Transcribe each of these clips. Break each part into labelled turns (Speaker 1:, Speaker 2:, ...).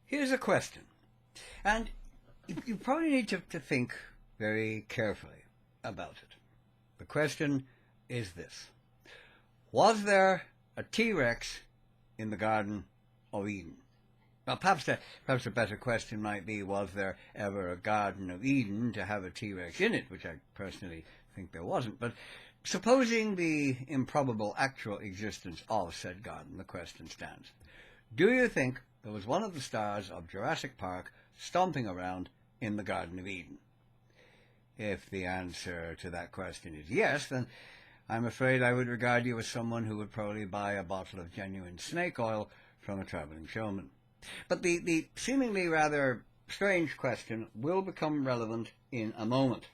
Speaker 1: Here's a question, and you probably need to think very carefully about it. The question is this: was there a T-Rex in the Garden of Eden? Well, perhaps a better question might be, was there ever a Garden of Eden to have a T-Rex in it, which I personally think there wasn't. But supposing the improbable actual existence of said garden, the question stands: do you think there was one of the stars of Jurassic Park stomping around in the Garden of Eden? If the answer to that question is yes, then I'm afraid I would regard you as someone who would probably buy a bottle of genuine snake oil from a traveling showman. But the seemingly rather strange question will become relevant in a moment.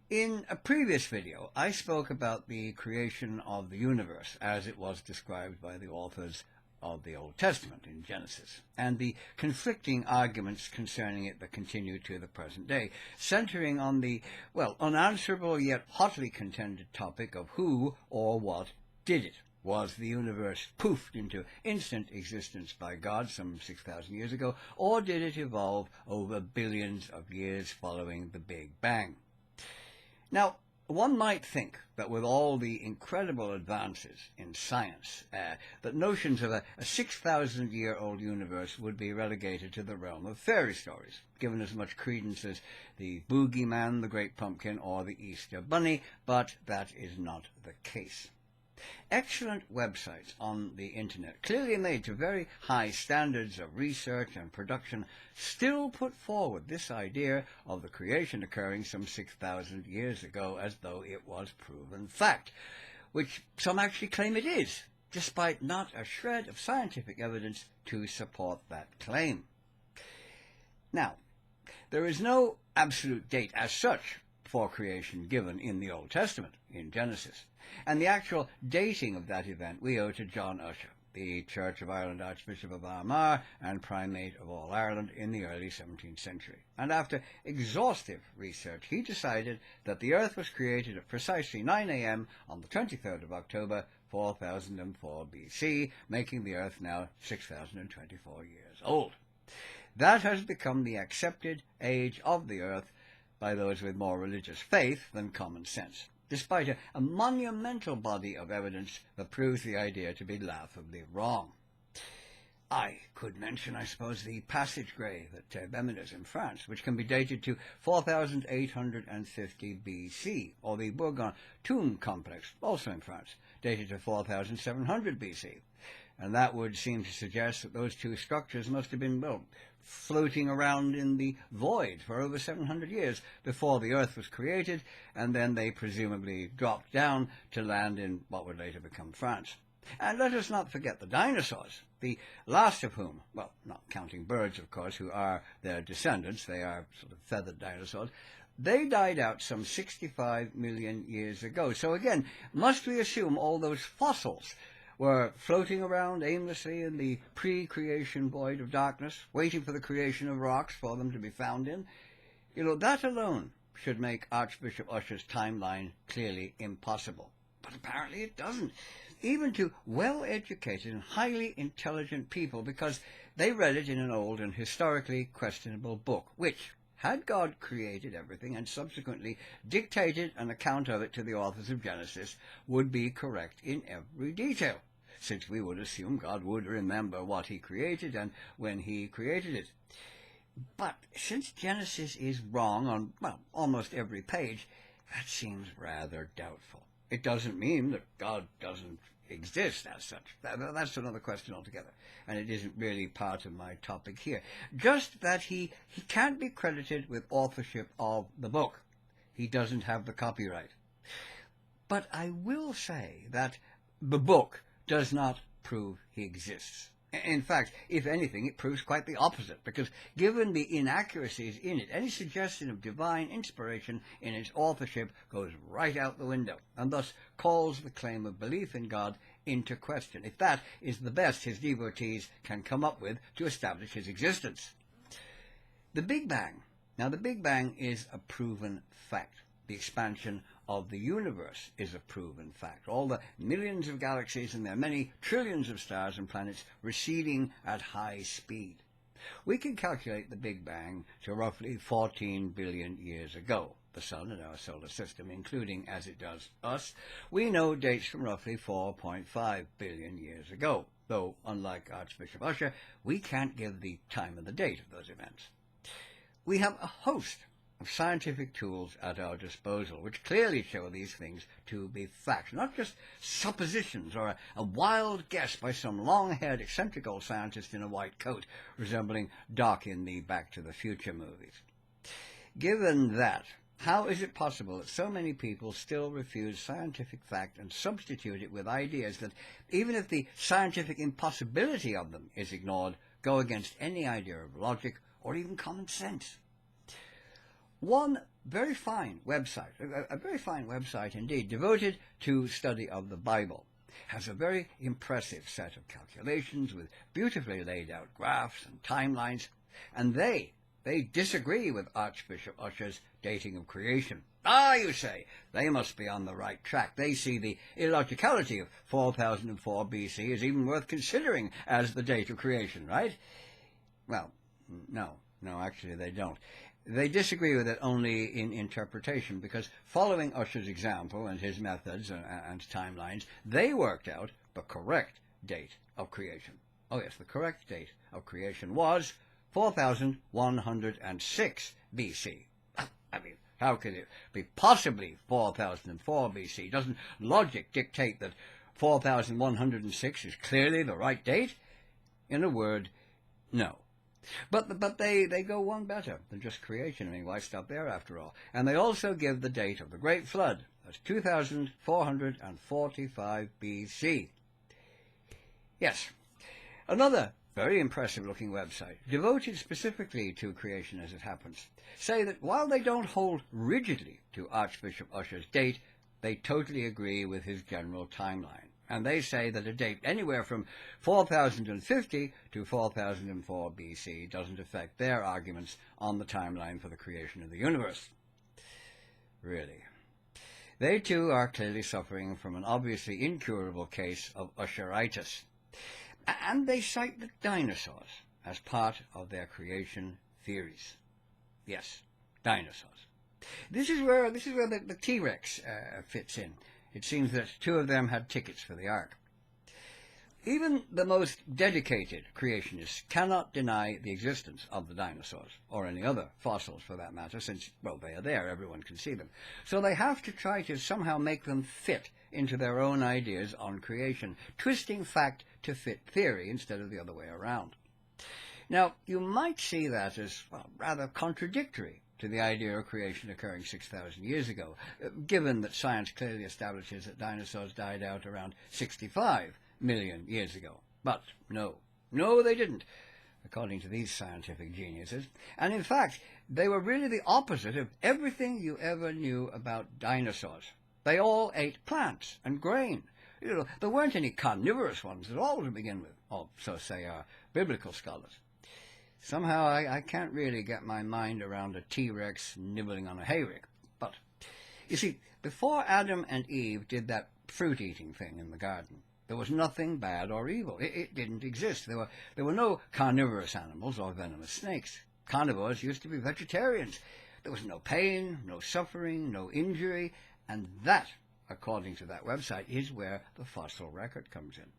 Speaker 1: In a previous video, I spoke about the creation of the universe as it was described by the authors of the Old Testament in Genesis, and the conflicting arguments concerning it that continue to the present day, centering on the, well, unanswerable yet hotly contended topic of who or what did it. Was the universe poofed into instant existence by God some 6,000 years ago, or did it evolve over billions of years following the Big Bang? Now, one might think that with all the incredible advances in science, that notions of a 6,000-year-old universe would be relegated to the realm of fairy stories, given as much credence as the boogeyman, the great pumpkin, or the Easter bunny, but that is not the case. Excellent websites on the internet, clearly made to very high standards of research and production, still put forward this idea of the creation occurring some 6,000 years ago as though it was proven fact, which some actually claim it is, despite not a shred of scientific evidence to support that claim. Now, there is no absolute date as such for creation given in the Old Testament, in Genesis, and the actual dating of that event we owe to John Ussher, the Church of Ireland Archbishop of Armagh and Primate of all Ireland in the early 17th century. And after exhaustive research, he decided that the Earth was created at precisely 9 a.m. on the 23rd of October, 4004 BC, making the Earth now 6,024 years old. That has become the accepted age of the Earth by those with more religious faith than common sense, despite a monumental body of evidence that proves the idea to be laughably wrong. I could mention, I suppose, the passage grave at Béménez in France, which can be dated to 4,850 BC, or the Bourgogne tomb complex, also in France, dated to 4,700 BC. And that would seem to suggest that those two structures must have been, well, floating around in the void for over 700 years before the Earth was created, and then they presumably dropped down to land in what would later become France. And let us not forget the dinosaurs, the last of whom, well, not counting birds, of course, who are their descendants, they are sort of feathered dinosaurs, they died out some 65 million years ago. So again, must we assume all those fossils were floating around aimlessly in the pre-creation void of darkness, waiting for the creation of rocks for them to be found in? You know, that alone should make Archbishop Ussher's timeline clearly impossible. But apparently it doesn't, even to well-educated and highly intelligent people, because they read it in an old and historically questionable book, which, had God created everything and subsequently dictated an account of it to the authors of Genesis, would be correct in every detail, since we would assume God would remember what he created and when he created it. But since Genesis is wrong on, well, almost every page, that seems rather doubtful. It doesn't mean that God doesn't exist as such. That's another question altogether, and it isn't really part of my topic here. Just that he can't be credited with authorship of the book. He doesn't have the copyright. But I will say that the book does not prove he exists. In fact, if anything, it proves quite the opposite, because given the inaccuracies in it, any suggestion of divine inspiration in its authorship goes right out the window, and thus calls the claim of belief in God into question, if that is the best his devotees can come up with to establish his existence. The Big Bang. Now, the Big Bang is a proven fact. The expansion of the universe is a proven fact. All the millions of galaxies and their many trillions of stars and planets receding at high speed. We can calculate the Big Bang to roughly 14 billion years ago. The Sun and our solar system, including, as it does us, we know dates from roughly 4.5 billion years ago, though, unlike Archbishop Usher, we can't give the time and the date of those events. We have a host of scientific tools at our disposal, which clearly show these things to be facts, not just suppositions or a wild guess by some long-haired eccentric old scientist in a white coat, resembling Doc in the Back to the Future movies. Given that, how is it possible that so many people still refuse scientific fact and substitute it with ideas that, even if the scientific impossibility of them is ignored, go against any idea of logic or even common sense? One very fine website, a very fine website indeed, devoted to study of the Bible, has a very impressive set of calculations with beautifully laid out graphs and timelines, and they disagree with Archbishop Usher's dating of creation. Ah, you say, they must be on the right track. They see the illogicality of 4004 BC as even worth considering as the date of creation, right? Well, no, actually they don't. They disagree with it only in interpretation, because following Usher's example and his methods and timelines, they worked out the correct date of creation. Oh yes, the correct date of creation was 4106 BC. I mean, how could it be possibly 4004 BC? Doesn't logic dictate that 4106 is clearly the right date? In a word, no. But they go one better than just creation. I mean, why stop there after all? And they also give the date of the Great Flood. That's 2445 BC. Yes, another very impressive-looking website, devoted specifically to creation as it happens, say that while they don't hold rigidly to Archbishop Usher's date, they totally agree with his general timeline. And they say that a date anywhere from 4050 to 4004 BC doesn't affect their arguments on the timeline for the creation of the universe. Really. They too are clearly suffering from an obviously incurable case of Usheritis. And they cite the dinosaurs as part of their creation theories. Yes, dinosaurs. This is where the T-Rex fits in. It seems that two of them had tickets for the Ark. Even the most dedicated creationists cannot deny the existence of the dinosaurs, or any other fossils for that matter, since, well, they are there, everyone can see them. So they have to try to somehow make them fit into their own ideas on creation, twisting fact to fit theory instead of the other way around. Now, you might see that as, well, rather contradictory to the idea of creation occurring 6,000 years ago, given that science clearly establishes that dinosaurs died out around 65 million years ago. But no, they didn't, according to these scientific geniuses. And in fact, they were really the opposite of everything you ever knew about dinosaurs. They all ate plants and grain. You know, there weren't any carnivorous ones at all to begin with, or so say our biblical scholars. Somehow I can't really get my mind around a T-Rex nibbling on a hayrick. But, you see, before Adam and Eve did that fruit-eating thing in the garden, there was nothing bad or evil. It didn't exist. There were no carnivorous animals or venomous snakes. Carnivores used to be vegetarians. There was no pain, no suffering, no injury, and that, according to that website, is where the fossil record comes in.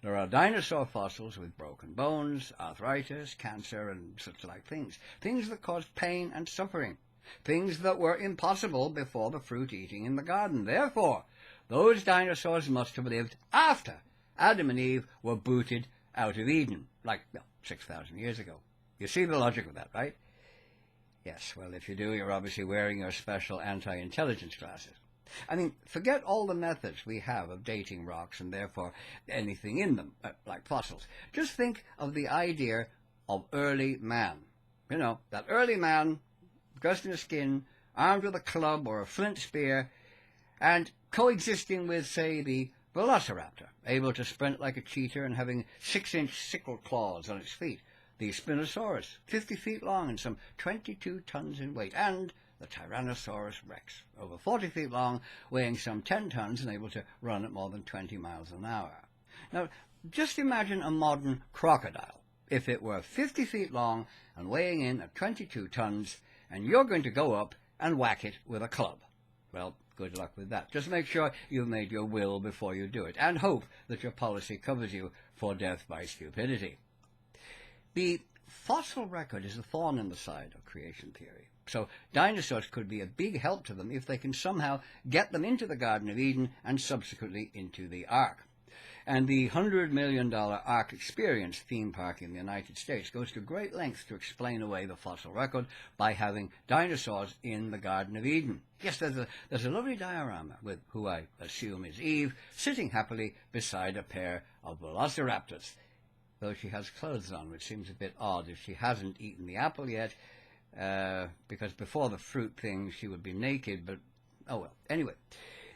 Speaker 1: There are dinosaur fossils with broken bones, arthritis, cancer, and such like things. Things that caused pain and suffering. Things that were impossible before the fruit eating in the garden. Therefore, those dinosaurs must have lived after Adam and Eve were booted out of Eden, like 6,000 years ago. You see the logic of that, right? Yes, well, if you do, you're obviously wearing your special anti-intelligence glasses. I mean, forget all the methods we have of dating rocks and therefore anything in them, like fossils. Just think of the idea of early man. You know, that early man, dressed in a skin, armed with a club or a flint spear, and coexisting with, say, the velociraptor, able to sprint like a cheetah and having 6-inch sickle claws on its feet. The Spinosaurus, 50 feet long and some 22 tons in weight, and the Tyrannosaurus rex, over 40 feet long, weighing some 10 tons and able to run at more than 20 miles an hour. Now, just imagine a modern crocodile, if it were 50 feet long and weighing in at 22 tons, and you're going to go up and whack it with a club. Well, good luck with that. Just make sure you've made your will before you do it, and hope that your policy covers you for death by stupidity. The fossil record is a thorn in the side of creation theory. So dinosaurs could be a big help to them if they can somehow get them into the Garden of Eden and subsequently into the Ark. And the $100 million Ark Experience theme park in the United States goes to great lengths to explain away the fossil record by having dinosaurs in the Garden of Eden. Yes, there's a lovely diorama with who I assume is Eve, sitting happily beside a pair of velociraptors, though she has clothes on, which seems a bit odd if she hasn't eaten the apple yet, because before the fruit thing she would be naked, but oh well. Anyway,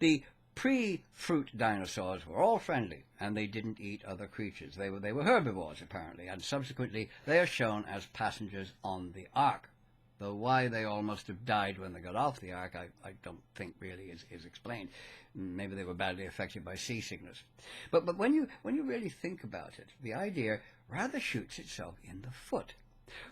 Speaker 1: the pre-fruit dinosaurs were all friendly, and they didn't eat other creatures. They were herbivores, apparently, and subsequently they are shown as passengers on the Ark. Though why they all must have died when they got off the Ark, I don't think really is explained. Maybe they were badly affected by seasickness. But when you really think about it, the idea rather shoots itself in the foot.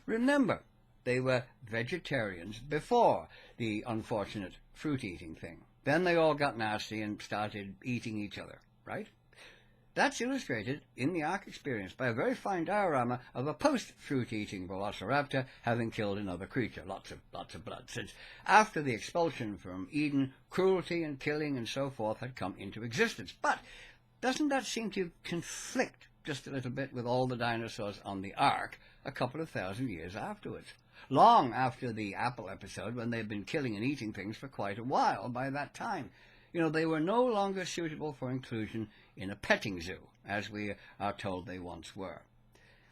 Speaker 1: Remember, they were vegetarians before the unfortunate fruit-eating thing. Then they all got nasty and started eating each other, right? That's illustrated in the Ark Experience by a very fine diorama of a post-fruit-eating velociraptor having killed another creature, lots of blood, since after the expulsion from Eden, cruelty and killing and so forth had come into existence. But doesn't that seem to conflict just a little bit with all the dinosaurs on the Ark a couple of thousand years afterwards? Long after the apple episode, when they'd been killing and eating things for quite a while by that time. You know, they were no longer suitable for inclusion in a petting zoo, as we are told they once were.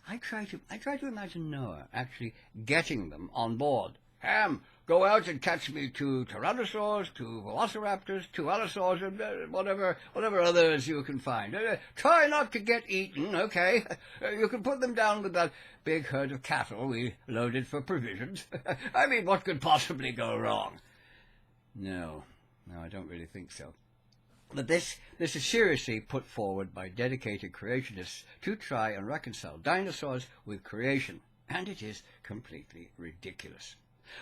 Speaker 1: I try to imagine Noah actually getting them on board. Ham, go out and catch me 2 tyrannosaurs, 2 velociraptors, 2 allosaurs, and whatever others you can find. Try not to get eaten, okay? You can put them down with that big herd of cattle we loaded for provisions. I mean, what could possibly go wrong? No, I don't really think so. But this is seriously put forward by dedicated creationists to try and reconcile dinosaurs with creation, and it is completely ridiculous.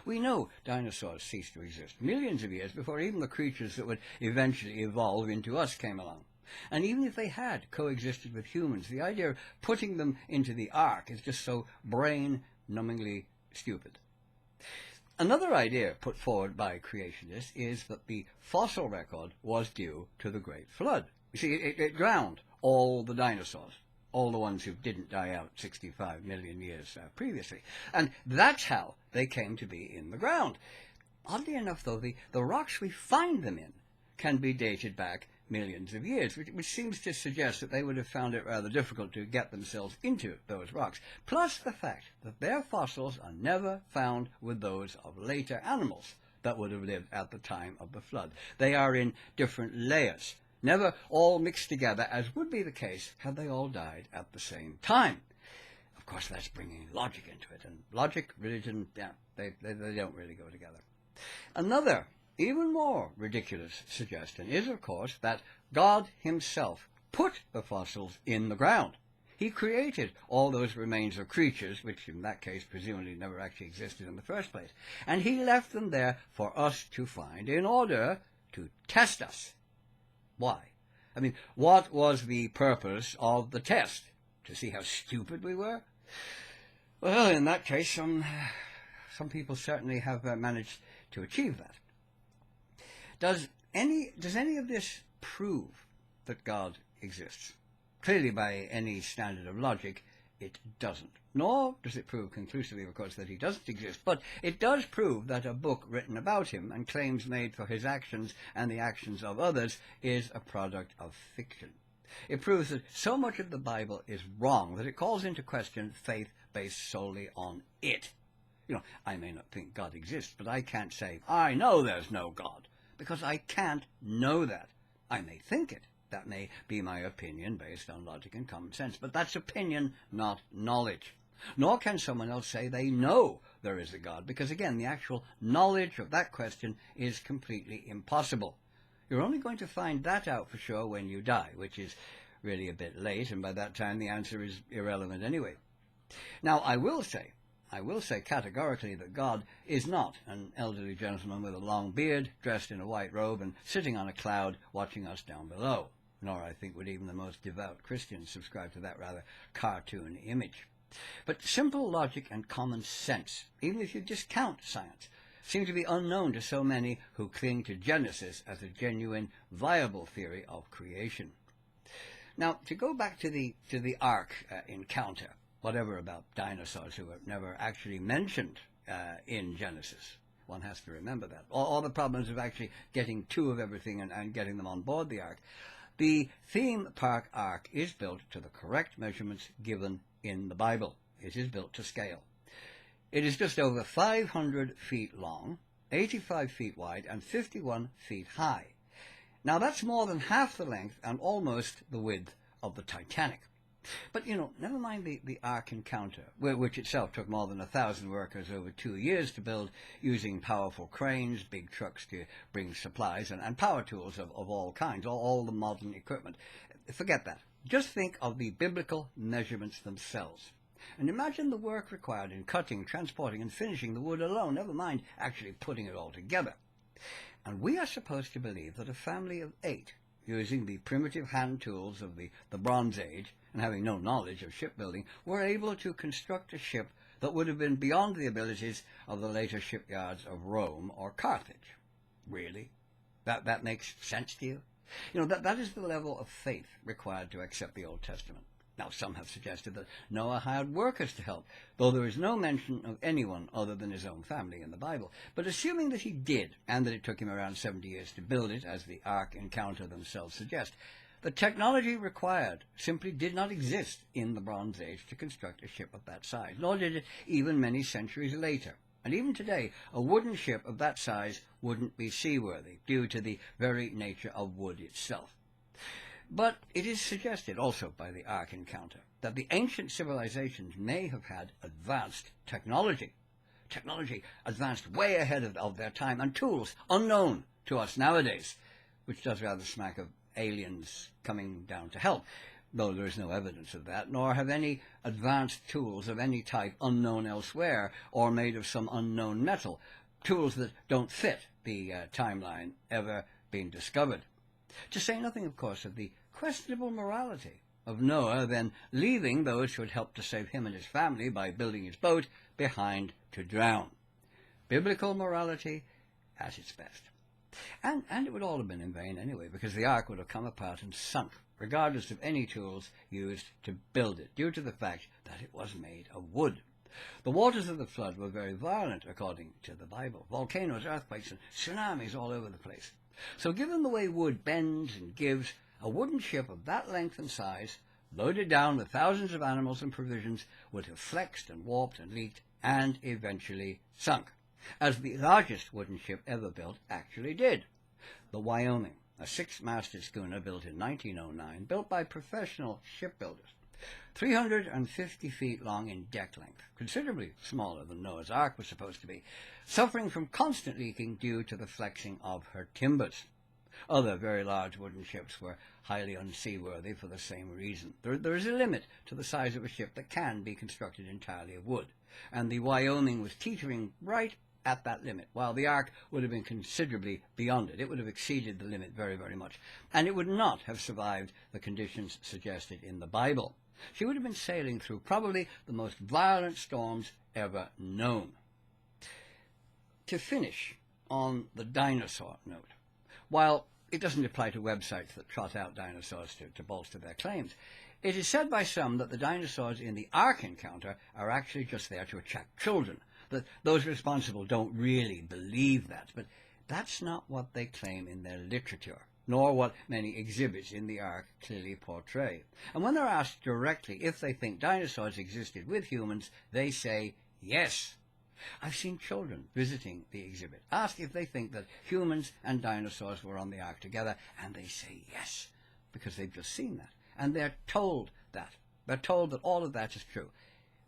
Speaker 1: We know dinosaurs ceased to exist millions of years before even the creatures that would eventually evolve into us came along. And even if they had coexisted with humans, the idea of putting them into the Ark is just so brain-numbingly stupid. Another idea put forward by creationists is that the fossil record was due to the Great Flood. You see, it drowned all the dinosaurs, all the ones who didn't die out 65 million years previously. And that's how they came to be in the ground. Oddly enough, though, the rocks we find them in can be dated back millions of years, which seems to suggest that they would have found it rather difficult to get themselves into those rocks, plus the fact that their fossils are never found with those of later animals that would have lived at the time of the flood. They are in different layers, never all mixed together, as would be the case had they all died at the same time. Of course, that's bringing logic into it, and logic, religion, yeah, they don't really go together. Another even more ridiculous suggestion is, of course, that God himself put the fossils in the ground. He created all those remains of creatures, which in that case presumably never actually existed in the first place, and he left them there for us to find in order to test us. Why? I mean, what was the purpose of the test? To see how stupid we were? Well, in that case, some people certainly have managed to achieve that. Does any of this prove that God exists? Clearly, by any standard of logic, it doesn't. Nor does it prove conclusively, of course, that he doesn't exist. But it does prove that a book written about him and claims made for his actions and the actions of others is a product of fiction. It proves that so much of the Bible is wrong that it calls into question faith based solely on it. You know, I may not think God exists, but I can't say, I know there's no God, because I can't know that. I may think it. That may be my opinion based on logic and common sense, but that's opinion, not knowledge. Nor can someone else say they know there is a God, because again, the actual knowledge of that question is completely impossible. You're only going to find that out for sure when you die, which is really a bit late, and by that time the answer is irrelevant anyway. Now, I will say categorically that God is not an elderly gentleman with a long beard, dressed in a white robe, and sitting on a cloud watching us down below. Nor, I think, would even the most devout Christians subscribe to that rather cartoon image. But simple logic and common sense, even if you discount science, seem to be unknown to so many who cling to Genesis as a genuine, viable theory of creation. Now, to go back to the Ark encounter, whatever about dinosaurs who were never actually mentioned in Genesis, one has to remember that. All the problems of actually getting two of everything and getting them on board the Ark. The theme park Ark is built to the correct measurements given in the Bible. It is built to scale. It is just over 500 feet long, 85 feet wide, and 51 feet high. Now, that's more than half the length and almost the width of the Titanic. But, never mind the Ark encounter, which itself took more than 1,000 workers over 2 years to build, using powerful cranes, big trucks to bring supplies, and power tools of all kinds, all the modern equipment. Forget that. Just think of the biblical measurements themselves. And imagine the work required in cutting, transporting, and finishing the wood alone, never mind actually putting it all together. And we are supposed to believe that a family of 8, using the primitive hand tools of the Bronze Age, and having no knowledge of shipbuilding, were able to construct a ship that would have been beyond the abilities of the later shipyards of Rome or Carthage. Really? That makes sense to you? That is the level of faith required to accept the Old Testament. Now, some have suggested that Noah hired workers to help, though there is no mention of anyone other than his own family in the Bible. But assuming that he did, and that it took him around 70 years to build it, as the Ark encounter themselves suggest, the technology required simply did not exist in the Bronze Age to construct a ship of that size, nor did it even many centuries later. And even today, a wooden ship of that size wouldn't be seaworthy, due to the very nature of wood itself. But it is suggested also by the Ark encounter that the ancient civilizations may have had advanced technology advanced way ahead of their time, and tools unknown to us nowadays, which does rather smack of aliens coming down to help, though there is no evidence of that, nor have any advanced tools of any type unknown elsewhere or made of some unknown metal, tools that don't fit the timeline, ever been discovered. To say nothing, of course, of the questionable morality of Noah then leaving those who had helped to save him and his family by building his boat behind to drown. Biblical morality at its best. And it would all have been in vain anyway, because the Ark would have come apart and sunk, regardless of any tools used to build it, due to the fact that it was made of wood. The waters of the flood were very violent, according to the Bible. Volcanoes, earthquakes, and tsunamis all over the place. So given the way wood bends and gives, a wooden ship of that length and size, loaded down with thousands of animals and provisions, would have flexed and warped and leaked, and eventually sunk, as the largest wooden ship ever built actually did. The Wyoming, a 6-masted schooner built in 1909, built by professional shipbuilders, 350 feet long in deck length, considerably smaller than Noah's Ark was supposed to be, suffering from constant leaking due to the flexing of her timbers. Other very large wooden ships were highly unseaworthy for the same reason. There is a limit to the size of a ship that can be constructed entirely of wood, and the Wyoming was teetering right at that limit, while the Ark would have been considerably beyond it. It would have exceeded the limit very, very much, and it would not have survived the conditions suggested in the Bible. She would have been sailing through probably the most violent storms ever known. To finish on the dinosaur note, while it doesn't apply to websites that trot out dinosaurs to bolster their claims, it is said by some that the dinosaurs in the Ark encounter are actually just there to attract children, that those responsible don't really believe that, but that's not what they claim in their literature, nor what many exhibits in the Ark clearly portray. And when they're asked directly if they think dinosaurs existed with humans, they say yes. I've seen children visiting the exhibit ask if they think that humans and dinosaurs were on the Ark together, and they say yes, because they've just seen that. And they're told that. They're told that all of that is true.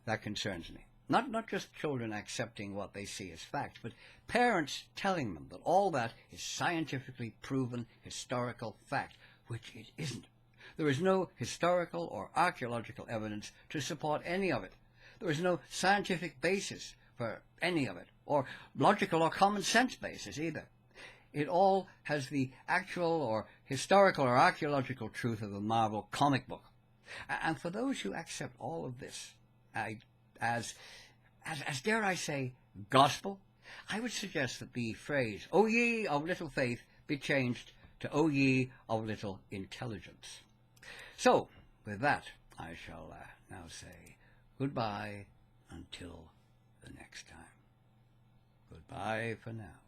Speaker 1: That concerns me. Not just children accepting what they see as fact, but parents telling them that all that is scientifically proven historical fact, which it isn't. There is no historical or archaeological evidence to support any of it. There is no scientific basis for any of it, or logical or common sense basis either. It all has the actual or historical or archaeological truth of a Marvel comic book. And for those who accept all of this as dare I say, gospel, I would suggest that the phrase, O ye of little faith, be changed to O ye of little intelligence. So, with that, I shall now say goodbye until the next time. Goodbye for now.